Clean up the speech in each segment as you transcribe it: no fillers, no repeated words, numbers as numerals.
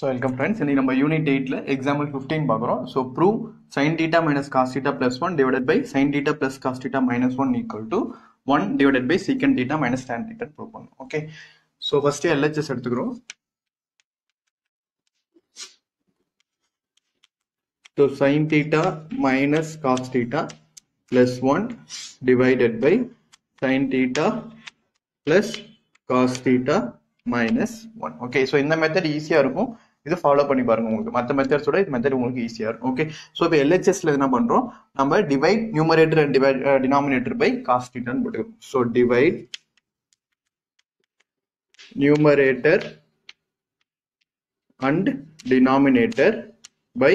So welcome friends, in number unit 8 example 15 பார்க்குறோம். So prove sin theta minus cos theta plus 1 divided by sin theta plus cos theta minus 1 equal to 1 divided by secant theta minus tan theta prove பண்ணணும். Okay. So first LHS எடுத்துக்கிறோம். So sin theta minus cos theta plus 1 divided by sin theta plus cos theta minus 1. Okay, so இந்த method ஈஸியா இருக்கும். இதை follow பண்ணி பாருங்க. உங்களுக்கு மற்ற மெத்தட்ஸோட இந்த மெத்தட் உங்களுக்கு ஈஸியா இருக்கும். ஓகே, ஸோ இப்போ எல்ஹெச்எஸ்ல என்ன பண்றோம், நம்ம divide numerator and denominator by cos தீட்டான்னு போட்டுக்கோம். So divide numerator and denominator by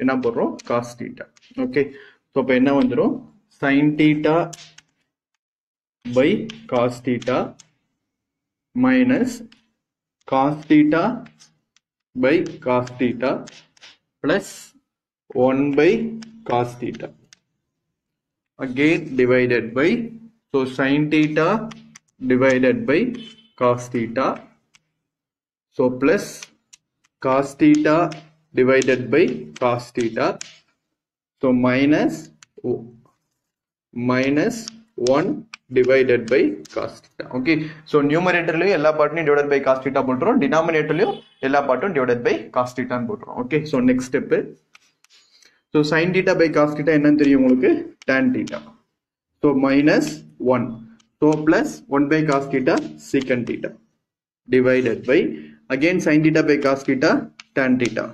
என்ன போடுறோம், காஸ் தீட்டா. ஓகே, ஸோ இப்போ என்ன வந்துடும், sin theta by cos theta minus cos theta by cos theta plus 1 by cos theta again divided by, so sin theta divided by cos theta, so plus cos theta divided by cos theta, so minus 1 divided by cos theta. Okay, so numerator லயும் எல்லா பார்ட்டையும் divided by cos theta போட்டுறோம், denominator லயும் எல்லா பார்ட்டும் divided by cos theta ன்னு போட்டுறோம். Okay, so next step, so sin theta by cos theta என்னன்னு தெரியும் உங்களுக்கு, tan theta, so minus 1, so plus 1 by cos theta secant theta divided by again sin theta by cos theta tan theta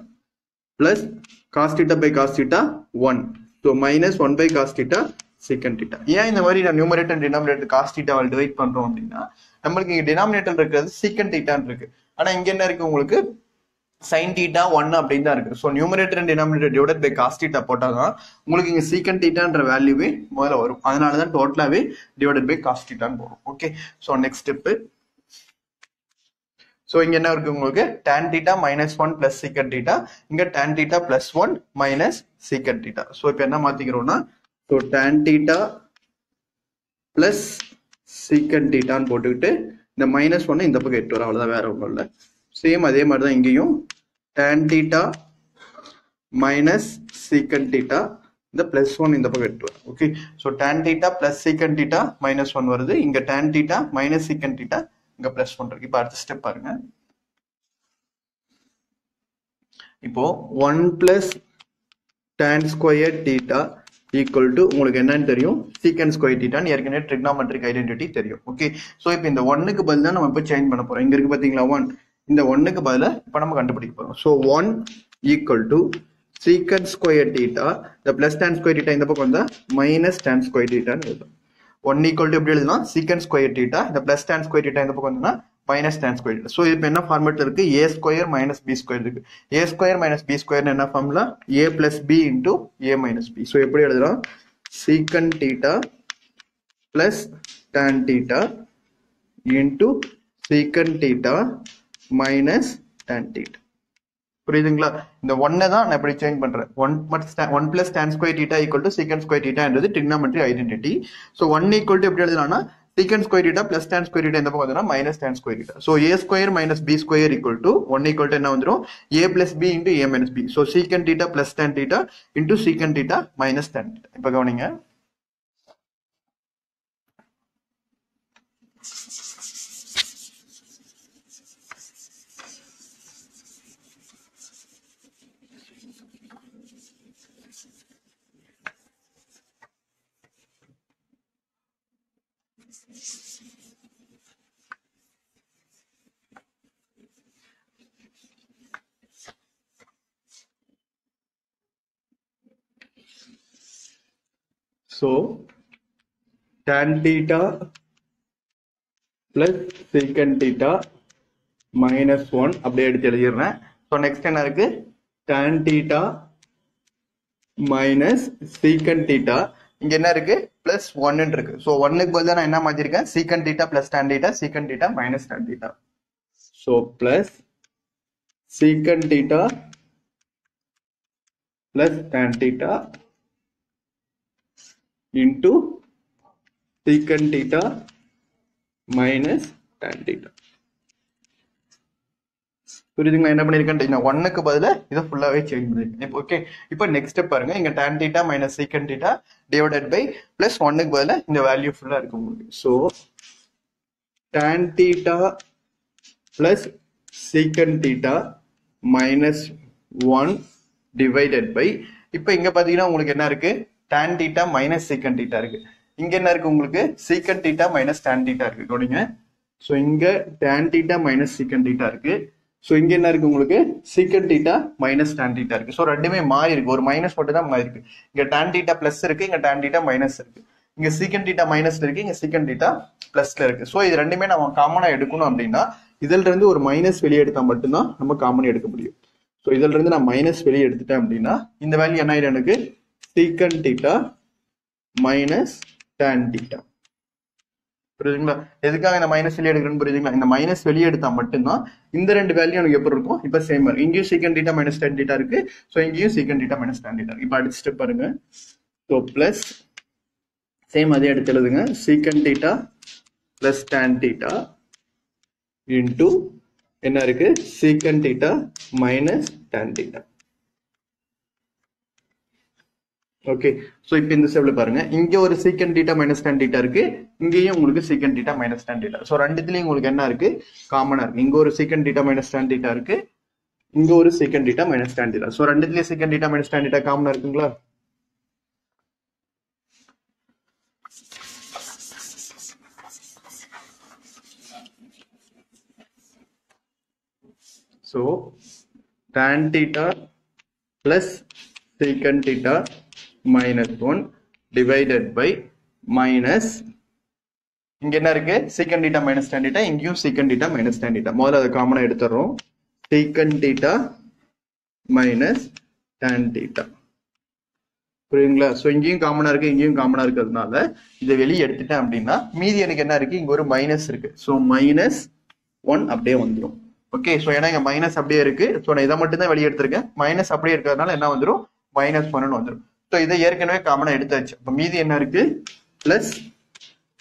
plus cos theta by cos theta 1, so minus 1 by cos theta secant theta. ஏன் இந்த மாதிரி நான் numerator and denominator cos தீட்டாவால் divide பண்றோம் அப்படின்னா, நம்மளுக்கு இங்க denominator இருக்கிறது secant thetaன்னு இருக்கு, ஆனா இங்க என்ன இருக்கு உங்களுக்கு sin theta 1 அப்படின்னு தான் இருக்கு. So numerator and denominator divided by cos theta போட்டாதான் உங்களுக்கு இங்க secant thetaன்ற வேல்யூவே முதல்ல வரும். அதனாலதான் டோட்டலாவே டிவைடட் பை காஸ் தீட்டான்னு போறோம். Okay, so next step, so இங்க என்ன இருக்கு உங்களுக்கு, tan theta minus 1 plus secant theta, இங்க tan theta plus 1 minus secant theta. So இப்போ என்ன மாத்திக்கிறோம்னா, so tan theta plus secant theta போட்டுக்கிட்டு இந்த மைனஸ் ஒன்னு இந்த பக்கம் எட்டு வரும், அவ்வளவுதான், வேற ஒன்றும் இல்லை. சேம் அதே மாதிரி தான் இங்கேயும் tan theta minus secant theta, இந்த பிளஸ் ஒன் இந்த பக்கம் எட்டு வரும். Okay, so tan theta plus secant theta minus 1 வருது, இங்க tan theta minus secant theta இங்க பிளஸ் 1 இருக்கு. இப்போ அடுத்த ஸ்டெப் பாருங்க. இப்போ 1 plus tan square theta equal to உங்களுக்கு என்னன்னு தெரியும், secant square theta ன்னு ஏற்கனவே trigonometric identity தெரியும். ஓகே, ஸோ இப்போ இந்த 1க்கு பதில் தான் நம்ம இப்போ சேஞ்ச் பண்ண போறோம். இங்க இருக்கு பாத்தீங்களா 1, இந்த 1க்கு பதிலா இப்போ நம்ம கண்டுபிடிக்க போறோம். So 1 equal to secant square theta, இந்த plus tan square theta இந்த பக்கம் வந்தா minus tan square theta ன்னு எழுதும். 1 equal to எப்படி எழுதலாம், secant square theta, இந்த plus tan square theta இந்த பக்கம் வந்தா minus tan square theta. So இப்போ என்ன ஃபார்மேட்ல இருக்கு, a square minus b square இருக்கு. a square minus b square என்ன formula, a plus b into a minus b. So எப்படி எழுதலாம், secant theta plus tan theta into secant theta minus tan theta. புரியுதுங்களா? இந்த 1 தான் நான் எப்படி சேஞ்ச் பண்றேன், 1 plus tan square theta equal to secant square theta என்றது trigonometry identity. So 1 equal to எப்படி எழுதலாம்னா, secant square theta plus tan square theta இந்த பக்கம் வந்தா minus tan square theta. So a square minus b square equal to 1 equal to என்ன வந்துரும், a plus b into a minus b. So secant theta plus tan theta into secant theta minus tan theta. இப்போ கவனிங்க, so tan theta plus secant theta minus 1 அப்படியே எடுத்து எழுதிடுறேன். So next என்ன இருக்கு, tan theta minus secant theta, இங்க என்ன இருக்கு, plus 1 இருக்கு. ஸோ 1க்கு பதிலா நான் என்ன மாத்திருக்கேன், secant theta plus tan theta, secant theta minus tan theta. So plus secant theta plus tan theta into secant theta minus tan theta. புரியுதுங்களா என்ன பண்ணிருக்கேன் இந்த 1க்கு பதிலா இதை ஃபுல்லாவே சேஞ்ச் பண்ணிருக்கேன் ஓகே இப்போ நெக்ஸ்ட் ஸ்டெப் பாருங்க இங்க tan theta minus secant theta divided by plus 1க்கு பதிலா இந்த வேல்யூ ஃபுல்லா இருக்கு உங்களுக்கு so tan theta plus secant theta minus 1 divided by இப்போ இங்க பாத்தீங்கன்னா உங்களுக்கு என்ன இருக்கு tan theta minus secant theta இருக்கு இங்க என்ன இருக்கு உங்களுக்கு secant theta minus tan theta இருக்கு கவனிங்க சோ இங்க tan theta minus secant theta இருக்கு சோ இங்க என்ன இருக்கு உங்களுக்கு secant theta minus tan theta இருக்கு சோ ரெண்டுமே மாறி இருக்கு ஒரு மைனஸ் மட்டும் தான் மாறி இருக்கு இங்க tan theta பிளஸ் இருக்கு இங்க tan theta மைனஸ் இருக்கு இங்க secant theta மைனஸ்ல இருக்கு இங்க secant theta பிளஸ்ல இருக்கு சோ இது ரெண்டுமே நம்ம காமனா எடுக்கணும் அப்படின்னா இதுல இருந்து ஒரு மைனஸ் வெளியே எடுத்தா மட்டும் தான் நம்ம காமனா எடுக்க முடியும் சோ இதுல இருந்து நான் மைனஸ் வெளியே எடுத்துட்டேன் அப்படின்னா இந்த வேல்யூ என்ன ஆயிடும் எனக்கு secant theta minus tan theta புரியுதுங்களா எதுக்காக இந்த மைனஸ் வெளியே எடுக்கிறேன்னு புரியுதுங்களா இந்த மைனஸ் வெளியே எடுத்தா மட்டும்தான் இந்த ரெண்டு வேல்யூ எனக்கு எப்படி இருக்கும் இப்ப சேம் இருக்கு இங்கேயும் secant theta minus tan theta இருக்கு சோ இங்கேயும் secant theta minus tan theta இருக்கு இப்ப அடுத்த ஸ்டெப் பாருங்க சோ பிளஸ் சேம் அதே எடுத்து எழுதுங்க secant theta plus tan theta into என்ன இருக்கு secant theta minus tan theta okay so இப்போ இந்த ஸ்டெப்ல பாருங்க இங்க ஒரு secant theta minus tan theta இருக்கு இங்கேயும் உங்களுக்கு secant theta minus tan theta so ரெண்டுத்துலயும் உங்களுக்கு என்ன இருக்கு காமனா இருக்கு இங்க ஒரு secant theta minus tan theta இருக்கு இங்க ஒரு secant theta minus tan theta so ரெண்டுத்துலயும் secant theta minus tan theta காமனா இருக்குங்களா so tan theta plus secant theta minus 1 divided by minus இங்க என்ன இருக்கு secant theta minus tan theta இங்கேயும் secant theta minus tan theta முதல்ல அதை காமனா எடுத்துறோம் secant theta minus tan theta புரியுங்களா சோ இங்கேயும் காமனா இருக்கு இங்கேயும் காமனா இருக்கிறதுனால இதை வெளியே எடுத்துட்டேன் அப்படின்னா மீதி எனக்கு என்ன இருக்கு இங்க ஒரு மைனஸ் இருக்கு சோ மைனஸ் 1 அப்படியே வந்துடும் ஓகே சோ ஏன்னா இங்க மைனஸ் அப்படியே இருக்கு சோ நான் இதை மட்டும் தான் வெளியே எடுத்திருக்கேன் மைனஸ் அப்படியே இருக்கிறதுனால என்ன வந்துடும் மைனஸ் 1 வந்துடும் சோ இதை ஏற்கனவே காமனா எடுத்தாச்சு அப்ப மீதி என்ன இருக்கு plus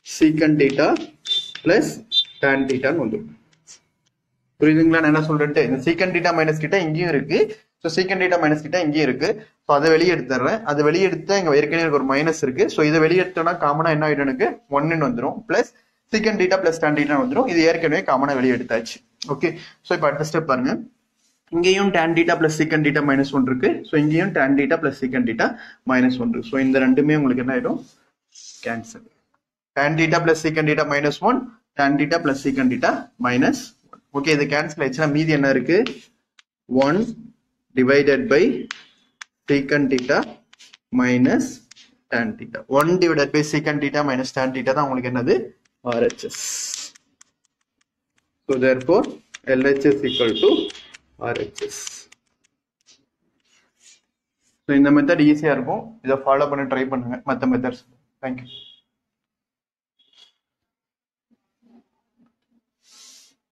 secant theta plus tan theta வந்துடும் புரியுதுங்களா நான் என்ன சொல்றேன் இந்த secant theta minus theta இங்கேயும் இருக்கு so secant theta minus theta இங்கேயும் இருக்கு சோ அதை வெளியே எடுத்துறேன் அதை வெளியே எடுத்தா இங்க ஏற்கனவே ஒரு மைனஸ் இருக்கு சோ இதை வெளியே எடுத்தோம்னா காமனா என்ன ஆயிடும் எனக்கு 1 வந்துடும் plus secant theta plus tan theta வந்துடும் இது ஏற்கனவே காமனா வெளியே எடுத்தாச்சு ஓகே சோ இப்போ அடுத்த ஸ்டெப் பாருங்க இங்கேயும் tan theta plus secant theta minus 1 இருக்கு சோ இங்கேயும் tan theta plus secant theta minus 1 இருக்கு சோ இந்த ரெண்டுமே உங்களுக்கு என்ன ஆயிடும் cancel tan theta plus secant theta minus 1 tan theta plus secant theta minus 1 okay இது கேன்சல் ஆயிடுச்சுனா மீதி என்ன இருக்கு 1 divided by secant theta minus tan theta 1 divided by secant theta minus tan theta தான் உங்களுக்கு என்னது RHS so therefore LHS equal to RHS so இந்த method ஈஸியா இருக்கும் இதை ஃபாலோ பண்ண ட்ரை பண்ணுங்க மற்ற மெத்தட்ஸ் தேங்க்யூ